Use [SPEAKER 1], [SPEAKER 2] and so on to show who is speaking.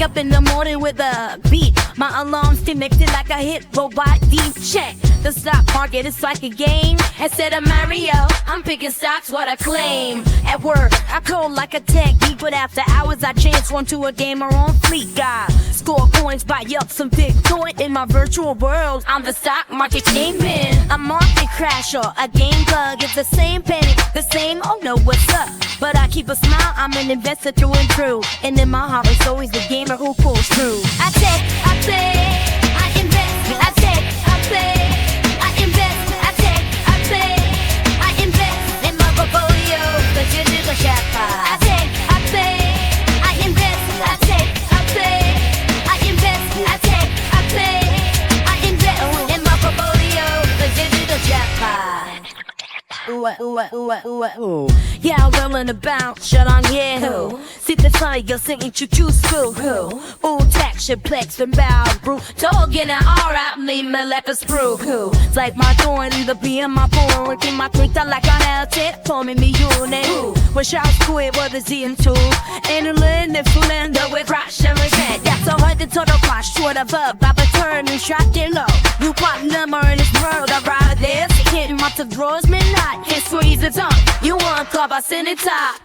[SPEAKER 1] up in the morning with a beat. My alarm's connected like a hit robot. Deep check. The stock market is like a game. Instead of Mario, I'm picking stocks, what I claim. At work, I code like a tech geek, but after hours I transform to a gamer on fleek. I score coins, buy up some Bitcoin in my virtual world. I'm the stock market kingpin. A market crasher, a game bug. It's the same panic, the same oh no what's up. But I keep a smile, I'm an investor through and through. And in my heart it's always the gamer who pulls through. I take, I play, I invest, I take, I play. Digital Jackpot. I take, I play, I invest, I take, I play, I invest, I take, I play, I invest in my portfolio, the Digital Jackpot. Ooh. Yeah, I'm rolling about, shut on yeah, who? See the tiger singing choo-choo school, who? Ooh, tax your plex and bow, brew. Talking an R-out, leave me like a sprue, who? It's like my thorn, either be in my born, working my drink, I like an LT, forming me unit. Wish I was quit, what is he into? And a little influence with crash and resent. That's so hard to total crash, short of up, I've been turning shot get low. You pop number in this world, I ride this. Hitting my to drawers, midnight, can't squeeze the tongue. You want club, I send it top.